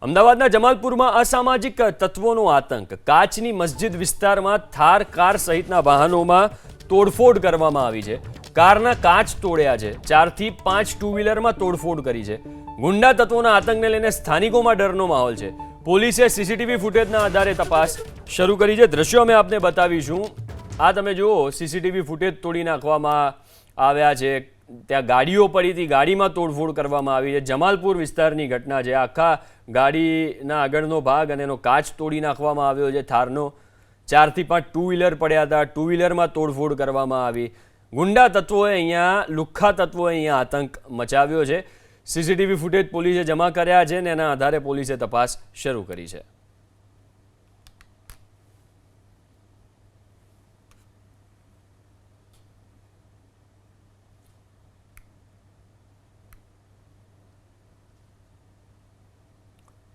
અમદાવાદના જમાલપુરમાં અસામાજિક તત્વોનો આતંક। કાચની મસ્જિદ વિસ્તારમાં થાર કાર સહિતના વાહનોમાં તોડફોડ કરવામાં આવી છે। કારના કાચ તોડ્યા છે। 4 થી 5 ટુ વ્હીલરમાં તોડફોડ કરી છે। ગુંડા તત્વોના આતંકને લઈને સ્થાનિકોમાં ડરનો માહોલ છે। પોલીસે સીસીટીવી ફૂટેજના આધારે તપાસ શરૂ કરી છે। દ્રશ્યો અમે આપને બતાવીશું। આ તમે જુઓ, સીસીટીવી ફૂટેજ તોડી નાખવામાં આવ્યા છે। ત્યાં ગાડીઓ પડી હતી, ગાડીમાં તોડફોડ કરવામાં આવી છે। જમાલપુર વિસ્તારની ઘટના છે। આખા ગાડીના આગળનો ભાગ અને એનો કાચ તોડી નાખવામાં આવ્યો છે થારનો। 4 થી 5 ટુ વ્હીલર પડ્યા હતા, ટુ વ્હીલરમાં તોડફોડ કરવામાં આવી। ગુંડા તત્વોએ અહીંયા, લુખ્ખા તત્વોએ અહીંયા આતંક મચાવ્યો છે। સીસીટીવી ફૂટેજ પોલીસે જમા કર્યા છે અને એના આધારે પોલીસે તપાસ શરૂ કરી છે।